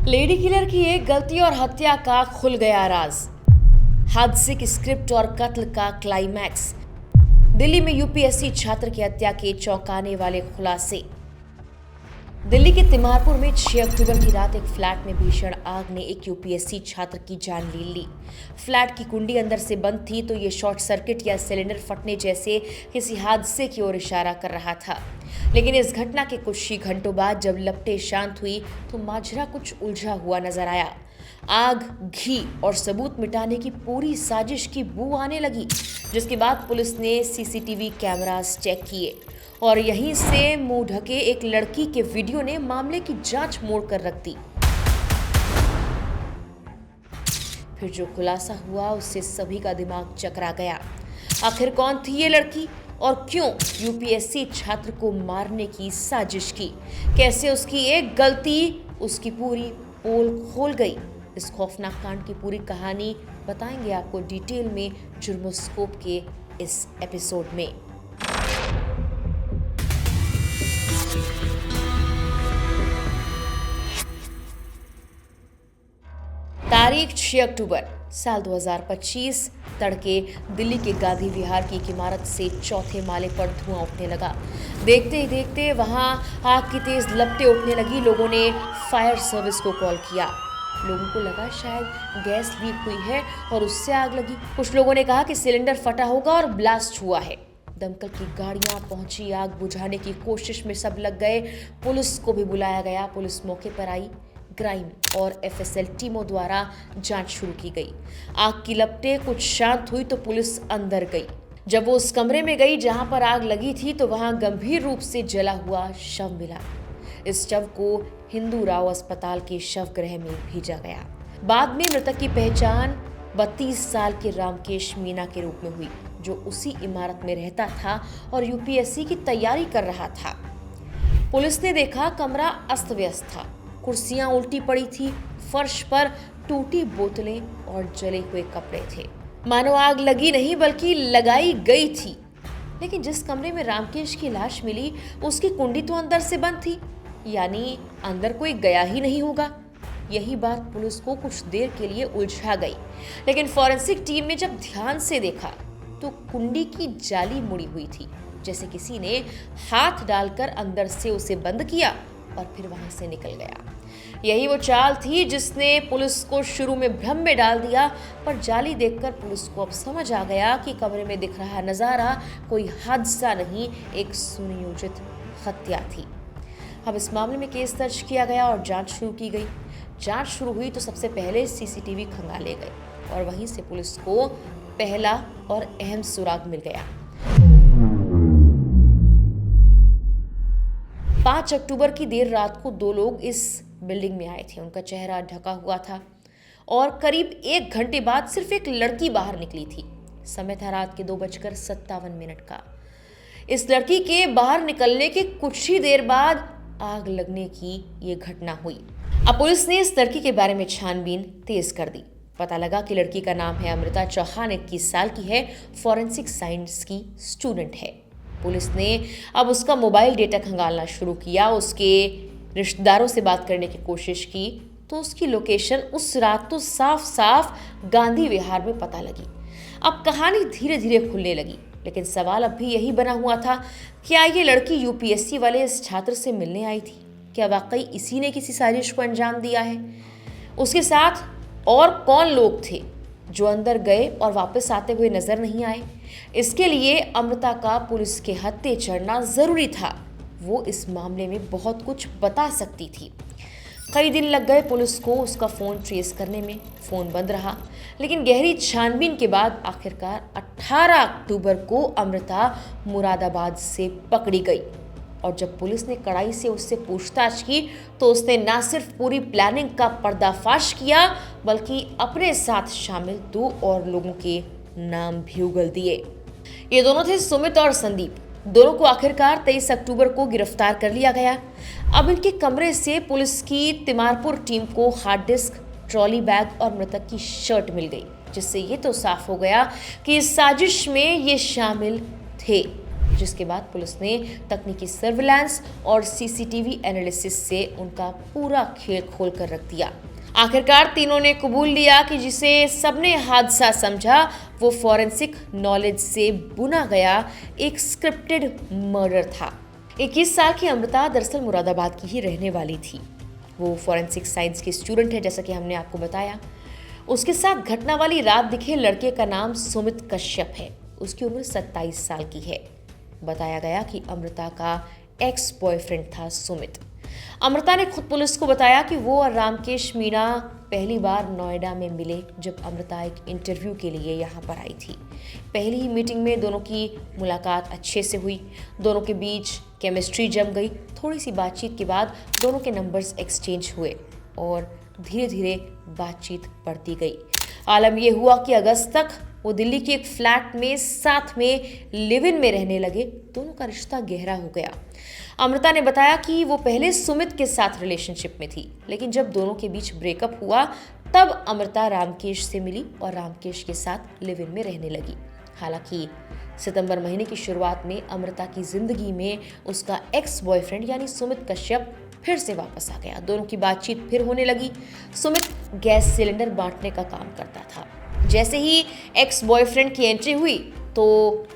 Lady killer की एक गलती और हत्या का खुल गया राज। हादसे की स्क्रिप्ट और कत्ल का क्लाइमैक्स। दिल्ली में यूपीएससी छात्र की हत्या के चौंकाने वाले खुलासे। दिल्ली के तिमारपुर में 6 अक्टूबर की रात एक फ्लैट में भीषण आग ने एक यूपीएससी छात्र की जान ले ली। फ्लैट की कुंडी अंदर से बंद थी तो ये शॉर्ट सर्किट या सिलेंडर फटने जैसे किसी हादसे की ओर इशारा कर रहा था। लेकिन इस घटना के कुछ ही घंटों बाद जब लपटें शांत हुई तो माजरा कुछ उलझा हुआ नजर आया। आग, घी और सबूत मिटाने की पूरी साजिश की बू आने लगी, जिसके बाद पुलिस ने सीसीटीवी कैमरास चेक किए और यहीं से मुंह ढके एक लड़की के वीडियो ने मामले की जांच मोड़ कर रख दी। फिर जो खुलासा हुआ उससे सभी का दिमाग चकरा गया। आखिर कौन थी ये लड़की और क्यों यूपीएससी छात्र को मारने की साजिश की? कैसे उसकी एक गलती उसकी पूरी पोल खोल गई? इस खौफनाक कांड की पूरी कहानी बताएंगे आपको डिटेल में जुर्मोस्कोप के इस एपिसोड में। तारीख 6 अक्टूबर साल 2025 तड़के दिल्ली के गांधी विहार की एक इमारत से चौथे माले पर धुआं उठने लगा। देखते ही देखते वहां आग की तेज लपटें उठने लगी। लोगों ने फायर सर्विस को कॉल किया। लोगों को लगा शायद गैस लीक हुई है और उससे आग लगी। कुछ लोगों ने कहा कि सिलेंडर फटा होगा और ब्लास्ट हुआ है। दमकल की गाड़ियां पहुंची, आग बुझाने की कोशिश में सब लग गए। पुलिस को भी बुलाया गया। पुलिस मौके पर आई। क्राइम और एफएसएल टीमों द्वारा जांच शुरू की गई। आग की लपटें कुछ शांत हुई तो पुलिस अंदर गई। जब वो उस कमरे में गई जहां पर आग लगी थी तो वहां गंभीर रूप से जला हुआ शव मिला। इस शव को हिंदू राव अस्पताल के शव गृह में भेजा गया। बाद में मृतक की पहचान 32 साल के रामकेश मीना के रूप में हुई, जो उसी इमारत में रहता था और यूपीएससी की तैयारी कर रहा था। पुलिस ने देखा कमरा अस्त व्यस्त था। कुर्सियां उल्टी पड़ी थी, फर्श पर टूटी बोतलें और जले हुए कपड़े थे। मानो आग लगी नहीं बल्कि लगाई गई थी। लेकिन जिस कमरे में रामकेश की लाश मिली उसकी कुंडी तो अंदर से बंद थी, यानी अंदर कोई गया ही नहीं होगा। यही बात पुलिस को कुछ देर के लिए उलझा गई। लेकिन फॉरेंसिक टीम ने जब ध्यान से देखा तो कुंडी की जाली मुड़ी हुई थी, जैसे किसी ने हाथ डालकर अंदर से उसे बंद किया और फिर वहां से निकल गया। यही वो चाल थी जिसने पुलिस को शुरू में भ्रम में डाल दिया, पर जाली देखकर पुलिस को अब समझ आ गया कि कमरे में दिख रहा नजारा कोई हादसा नहीं, एक सुनियोजित हत्या थी। अब इस मामले में केस दर्ज किया गया और जांच शुरू की गई। जांच शुरू हुई तो सबसे पहले सीसीटीवी खंगाले गए और वहीं से पुलिस को पहला और अहम सुराग मिल गया। 5 अक्टूबर की देर रात को 2 लोग इस बिल्डिंग में आए थे। उनका चेहरा ढका हुआ था और करीब 1 घंटे बाद सिर्फ एक लड़की बाहर निकली थी। समय था रात के 2:57 का। इस लड़की के बाहर निकलने के कुछ ही देर बाद आग लगने की ये घटना हुई। अब पुलिस ने इस लड़की के बारे में छानबीन तेज कर दी। पता लगा कि लड़की का नाम है अमृता चौहान, 21 साल की है, फॉरेंसिक साइंस की स्टूडेंट है। पुलिस ने अब उसका मोबाइल डेटा खंगालना शुरू किया। उसके रिश्तेदारों से बात करने की कोशिश की तो उसकी लोकेशन उस रात तो साफ साफ गांधी विहार में पता लगी। अब कहानी धीरे धीरे खुलने लगी, लेकिन सवाल अब भी यही बना हुआ था, क्या ये लड़की यूपीएससी वाले इस छात्र से मिलने आई थी? क्या वाकई इसी ने किसी साजिश को अंजाम दिया है? उसके साथ और कौन लोग थे जो अंदर गए और वापस आते हुए नजर नहीं आए? इसके लिए अमृता का पुलिस के हत्थे चढ़ना जरूरी था। वो इस मामले में बहुत कुछ बता सकती थी। कई दिन लग गए पुलिस को उसका फोन ट्रेस करने में। फोन बंद रहा, लेकिन गहरी छानबीन के बाद आखिरकार 18 अक्टूबर को अमृता मुरादाबाद से पकड़ी गई। और जब पुलिस ने कड़ाई से उससे पूछताछ की तो उसने न सिर्फ पूरी प्लानिंग का पर्दाफाश किया, बल्कि अपने साथ शामिल 2 और लोगों के नाम भी उगल दिए। ये दोनों थे सुमित और संदीप। दोनों को आखिरकार 23 अक्टूबर को गिरफ्तार कर लिया गया। अब इनके कमरे से पुलिस की तिमारपुर टीम को हार्ड डिस्क, ट्रॉली बैग और मृतक की शर्ट मिल गई, जिससे ये तो साफ हो गया कि इस साजिश में ये शामिल थे। जिसके बाद पुलिस ने तकनीकी सर्विलांस और सीसीटीवी एनालिसिस से उनका पूरा खेल खोल कर रख दिया। आखिरकार तीनों ने कबूल लिया कि जिसे सबने हादसा समझा वो फॉरेंसिक नॉलेज से बुना गया एक स्क्रिप्टेड मर्डर था। 21 साल की अमृता दरअसल मुरादाबाद की ही रहने वाली थी। वो फॉरेंसिक साइंस की स्टूडेंट है, जैसा कि हमने आपको बताया। उसके साथ घटना वाली रात दिखे लड़के का नाम सुमित कश्यप है। उसकी उम्र 27 साल की है। बताया गया कि अमृता का एक्स बॉयफ्रेंड था सुमित। अमृता ने खुद पुलिस को बताया कि वो और रामकेश मीणा पहली बार नोएडा में मिले जब अमृता एक इंटरव्यू के लिए यहाँ पर आई थी। पहली ही मीटिंग में दोनों की मुलाकात अच्छे से हुई। दोनों के बीच केमिस्ट्री जम गई। थोड़ी सी बातचीत के बाद दोनों के नंबर्स एक्सचेंज हुए और धीरे धीरे बातचीत बढ़ती गई। आलम यह हुआ कि अगस्त तक वो दिल्ली के एक फ्लैट में साथ में लिव इन में रहने लगे। दोनों का रिश्ता गहरा हो गया। अमृता ने बताया कि वो पहले सुमित के साथ रिलेशनशिप में थी, लेकिन जब दोनों के बीच ब्रेकअप हुआ तब अमृता रामकेश से मिली और रामकेश के साथ लिव इन में रहने लगी। हालांकि सितंबर महीने की शुरुआत में अमृता की जिंदगी में उसका एक्स बॉयफ्रेंड यानी सुमित कश्यप फिर से वापस आ गया। दोनों की बातचीत फिर होने लगी। सुमित गैस सिलेंडर बांटने का काम करता था। जैसे ही एक्स बॉयफ्रेंड की एंट्री हुई तो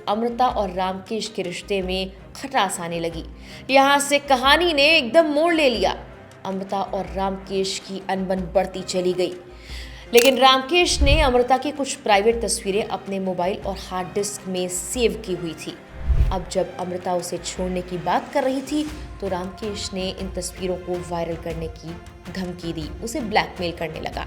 अमृता और रामकेश के रिश्ते में खटास आने लगी। यहाँ से कहानी ने एकदम मोड़ ले लिया। अमृता और रामकेश की अनबन बढ़ती चली गई, लेकिन रामकेश ने अमृता की कुछ प्राइवेट तस्वीरें अपने मोबाइल और हार्ड डिस्क में सेव की हुई थी। अब जब अमृता उसे छोड़ने की बात कर रही थी तो रामकेश ने इन तस्वीरों को वायरल करने की धमकी दी, उसे ब्लैकमेल करने लगा।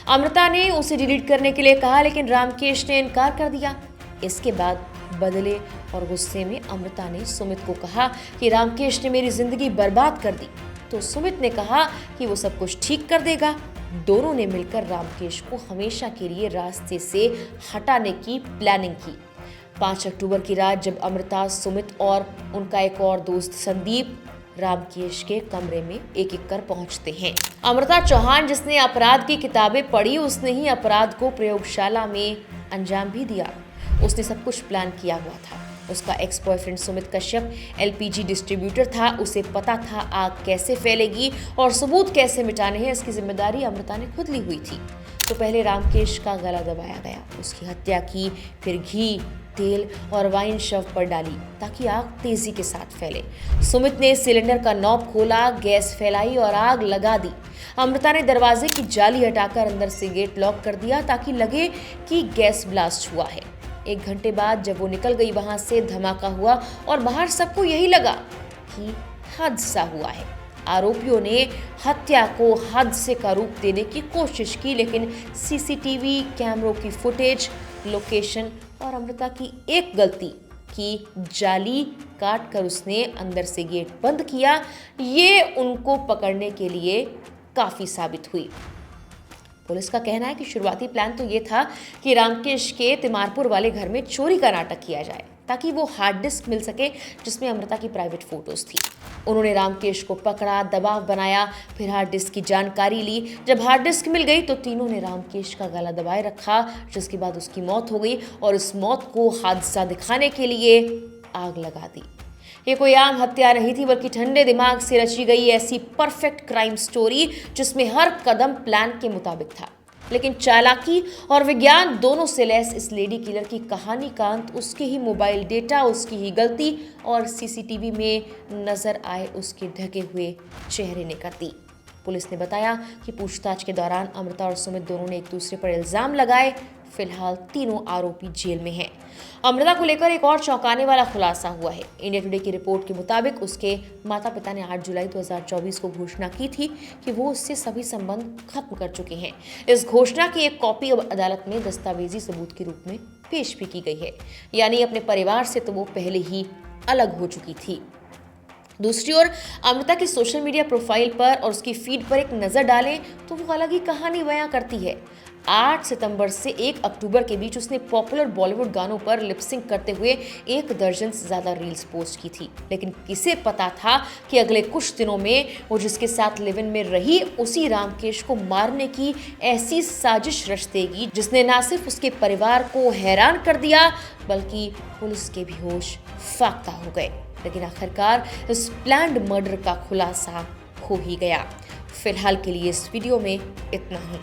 अमृता ने उसे डिलीट करने के लिए कहा, लेकिन रामकेश ने इनकार कर दिया। इसके बाद बदले और गुस्से में अमृता ने सुमित को कहा कि रामकेश ने मेरी जिंदगी बर्बाद कर दी। तो सुमित ने कहा कि वो सब कुछ ठीक कर देगा। दोनों ने मिलकर रामकेश को हमेशा के लिए रास्ते से हटाने की प्लानिंग की। 5 अक्टूबर की रात जब अमृता, सुमित और उनका एक और दोस्त संदीप रामकेश के कमरे में एक एक कर पहुंचते हैं। अमृता चौहान, जिसने अपराध की किताबें पढ़ी, उसने ही अपराध को प्रयोगशाला में अंजाम भी दिया। उसने सब कुछ प्लान किया हुआ था। उसका ex boyfriend Sumit Kashyap LPG distributor था। उसे पता था आग कैसे फैलेगी और सबूत कैसे मिटाने हैं, इसकी जिम्मेदारी अमृता ने खुद ली हुई थी। तो पहले रामकेश का गला दबाया गया, उसकी हत्या की, फिर घी, तेल और वाइन शव पर डाली ताकि आग तेजी के साथ फैले। सुमित ने सिलेंडर का नॉब खोला, गैस फैलाई और आग लगा दी। अमृता ने दरवाजे की जाली हटाकर अंदर से गेट लॉक कर दिया ताकि लगे कि गैस ब्लास्ट हुआ है। 1 घंटे बाद जब वो निकल गई वहां से, धमाका हुआ और बाहर सबको यही लगा कि हादसा हुआ है। आरोपियों ने हत्या को हादसे का रूप देने की कोशिश की, लेकिन सीसीटीवी कैमरों की फुटेज, लोकेशन और अमृता की एक गलती की जाली काट कर उसने अंदर से गेट बंद किया, ये उनको पकड़ने के लिए काफी साबित हुई। पुलिस का कहना है कि शुरुआती प्लान तो ये था कि रामकेश के तिमारपुर वाले घर में चोरी का नाटक किया जाए ताकि वो हार्ड डिस्क मिल सके जिसमें अमृता की प्राइवेट फोटोज थी। उन्होंने रामकेश को पकड़ा, दबाव बनाया, फिर हार्ड डिस्क की जानकारी ली। जब हार्ड डिस्क मिल गई तो तीनों ने रामकेश का गला दबाए रखा, जिसके बाद उसकी मौत हो गई और इस मौत को हादसा दिखाने के लिए आग लगा दी। ये कोई आम हत्या नहीं थी, बल्कि ठंडे दिमाग से रची गई ऐसी परफेक्ट क्राइम स्टोरी जिसमें हर कदम प्लान के मुताबिक था। लेकिन चालाकी और विज्ञान दोनों से लैस इस लेडी किलर की कहानी का अंत उसके ही मोबाइल डेटा, उसकी ही गलती और सीसीटीवी में नजर आए उसके ढके हुए चेहरे ने कर दी। पुलिस ने बताया कि पूछताछ के दौरान अमृता और सुमित दोनों ने एक दूसरे पर इल्जाम लगाए। फिलहाल तीनों आरोपी जेल में हैं। अमृता को लेकर एक और चौंकाने वाला खुलासा हुआ है। इंडिया टुडे की रिपोर्ट के मुताबिक उसके माता पिता ने 8 जुलाई 2024 को घोषणा की थी कि वो उससे सभी संबंध खत्म कर चुके हैं। इस घोषणा की एक कॉपी अब अदालत में दस्तावेजी सबूत के रूप में पेश भी की गई है। यानी अपने परिवार से तो वो पहले ही अलग हो चुकी थी। दूसरी ओर अमृता की सोशल मीडिया प्रोफाइल पर और उसकी फीड पर एक नज़र डालें तो वो अलग ही कहानी बयां करती है। 8 सितंबर से 1 अक्टूबर के बीच उसने पॉपुलर बॉलीवुड गानों पर लिपसिंग करते हुए 1 दर्जन से ज़्यादा रील्स पोस्ट की थी। लेकिन किसे पता था कि अगले कुछ दिनों में वो जिसके साथ लिव इन में रही उसी रामकेश को मारने की ऐसी साजिश रच देगी जिसने ना सिर्फ उसके परिवार को हैरान कर दिया बल्कि पुलिस के भी होश फाख्ता हो गए। लेकिन आखिरकार इस प्लान्ड मर्डर का खुलासा हो ही गया। फिलहाल के लिए इस वीडियो में इतना ही।